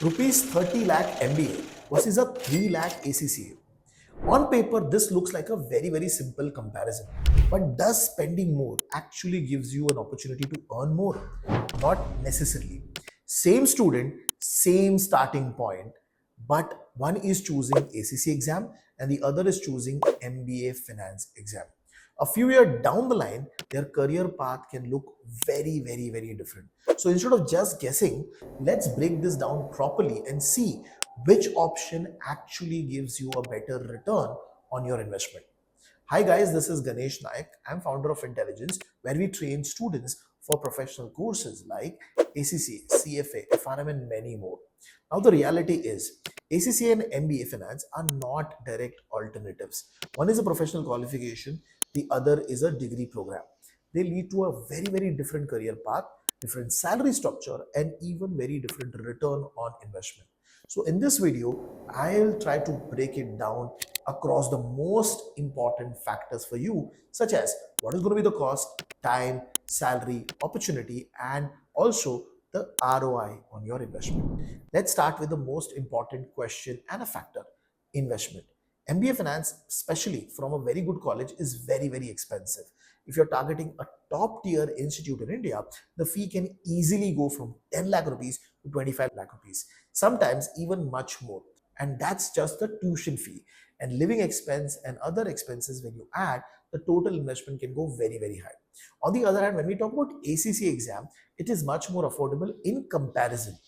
Rupees 30 lakh MBA versus a 3 lakh ACCA. On paper, this looks like a very simple comparison. But does spending more actually gives you an opportunity to earn more? Not necessarily. Same student, same starting point, but one is choosing ACCA exam and the other is choosing MBA finance exam. A few years down the line, their career path can look very different. So instead of just guessing, let's break this down properly and see which option actually gives you a better return on your investment. Hi guys, this is Ganesh Naik. I'm founder of Fintelligents, where we train students for professional courses like ACCA, CFA, FRM, and many more. Now the reality is, ACCA and MBA Finance are not direct alternatives. One is a professional qualification, the other is a degree program. They lead to a very different career path, different salary structure, and even very different return on investment. So in this video, I'll try to break it down across the most important factors for you, such as what is going to be the cost, time, salary, opportunity, and also the ROI on your investment. Let's start with the most important question and a factor: investment. MBA finance, especially from a very good college, is very expensive. If you're targeting a top tier institute in India, the fee can easily go from 10 lakh rupees to 25 lakh rupees, sometimes even much more. And that's just the tuition fee. And living expense and other expenses, when you add, the total investment can go very high. On the other hand, when we talk about ACCA exam, it is much more affordable in comparison.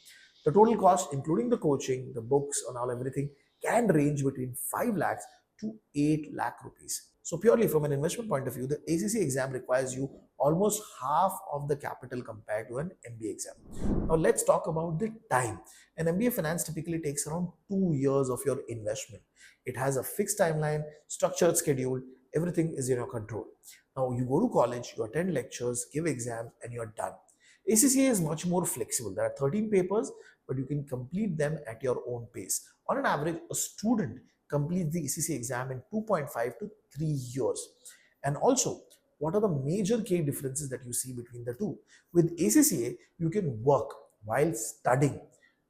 The total cost, including the coaching, the books, and all everything, can range between 5 lakhs to 8 lakh rupees. So purely from an investment point of view, the ACCA exam requires you almost half of the capital compared to an MBA exam. Now let's talk about the time. An MBA finance typically takes around 2 years of your investment. It has a fixed timeline, structured schedule, everything is in your control. Now you go to college, you attend lectures, give exams, and you're done. ACCA is much more flexible. There are 13 papers, but you can complete them at your own pace. On an average, a student completes the ACCA exam in 2.5 to 3 years. And also, what are the major key differences that you see between the two? With ACCA, you can work while studying.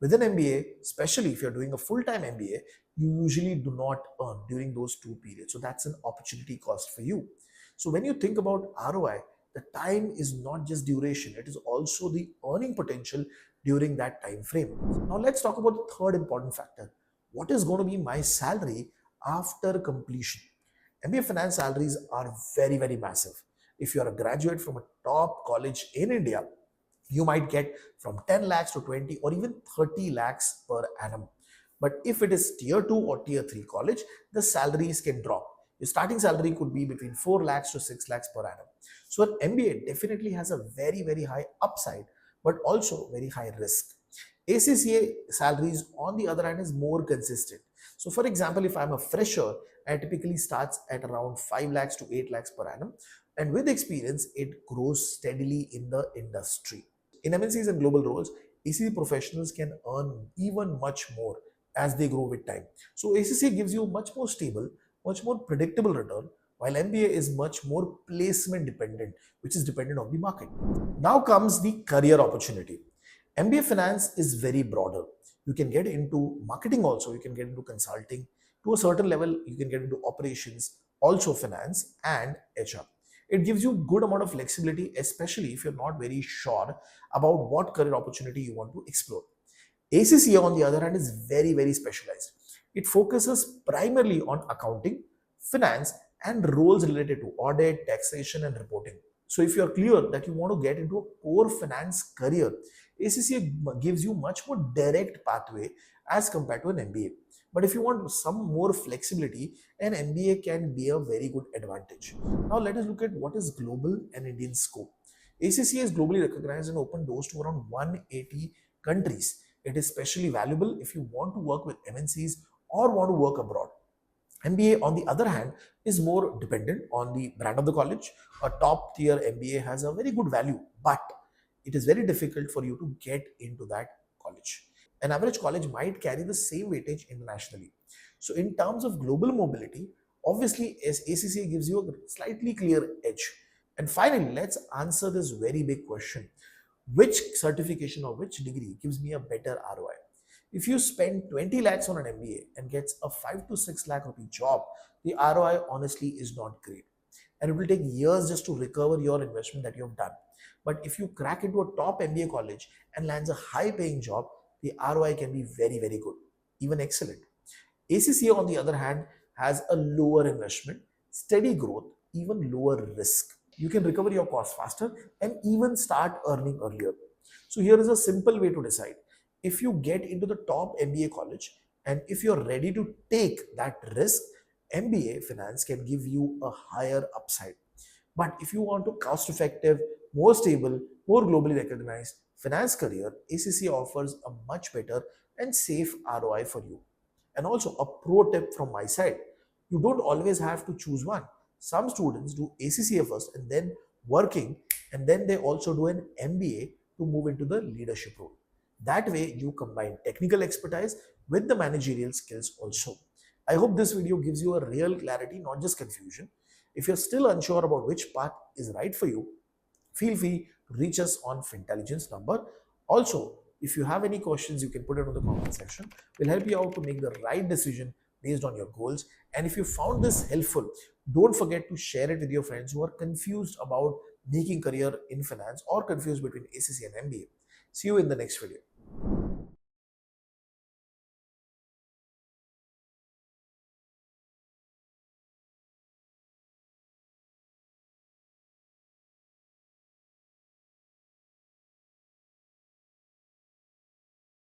With an MBA, especially if you're doing a full-time MBA, you usually do not earn during those 2 periods. So that's an opportunity cost for you. So when you think about ROI, the time is not just duration, it is also the earning potential during that time frame. Now let's talk about the third important factor. What is going to be my salary after completion? MBA finance salaries are very massive. If you are a graduate from a top college in India, you might get from 10 lakhs to 20 or even 30 lakhs per annum. But if it is tier 2 or tier 3 college, the salaries can drop. Your starting salary could be between 4 lakhs to 6 lakhs per annum. So an MBA definitely has a very high upside, but also very high risk. ACCA salaries, on the other hand, is more consistent. So for example, if I'm a fresher, I typically starts at around 5 lakhs to 8 lakhs per annum. And with experience, it grows steadily in the industry. In MNCs and global roles, ACCA professionals can earn even much more as they grow with time. So ACCA gives you much more stable, much more predictable return, while MBA is much more placement dependent, which is dependent on the market. Now comes the career opportunity. MBA finance is very broader. You can get into marketing also, you can get into consulting. To a certain level, you can get into operations, also finance and HR. It gives you good amount of flexibility, especially if you're not very sure about what career opportunity you want to explore. ACCA, on the other hand, is very specialized. It focuses primarily on accounting, finance, and roles related to audit, taxation, and reporting. So if you're clear that you want to get into a core finance career, ACCA gives you much more direct pathway as compared to an MBA. But if you want some more flexibility, an MBA can be a very good advantage. Now let us look at what is global and Indian scope. ACCA is globally recognized and open doors to around 180 countries. It is especially valuable if you want to work with MNCs or want to work abroad. MBA, on the other hand, is more dependent on the brand of the college. A top tier MBA has a very good value, but it is very difficult for you to get into that college. An average college might carry the same weightage internationally. So in terms of global mobility, obviously ACCA gives you a slightly clear edge. And finally, let's answer this very big question. Which certification or which degree gives me a better ROI? If you spend 20 lakhs on an MBA and gets a 5 to 6 lakh rupee job, the ROI honestly is not great. And it will take years just to recover your investment that you have done. But if you crack into a top MBA college and lands a high paying job, the ROI can be very, very good, even excellent. ACCA, on the other hand, has a lower investment, steady growth, even lower risk. You can recover your costs faster and even start earning earlier. So here is a simple way to decide. If you get into the top MBA college and if you're ready to take that risk, MBA finance can give you a higher upside. But if you want a cost effective, more stable, more globally recognized finance career, ACCA offers a much better and safe ROI for you. And also, a pro tip from my side, you don't always have to choose one. Some students do ACCA first and then working, and then they also do an MBA to move into the leadership role. That way, you combine technical expertise with the managerial skills also. I hope this video gives you a real clarity, not just confusion. If you're still unsure about which path is right for you, feel free to reach us on Fintelligents number. Also, if you have any questions, you can put it in the comment section. We'll help you out to make the right decision based on your goals. And if you found this helpful, don't forget to share it with your friends who are confused about making career in finance or confused between ACCA and MBA. See you in the next video.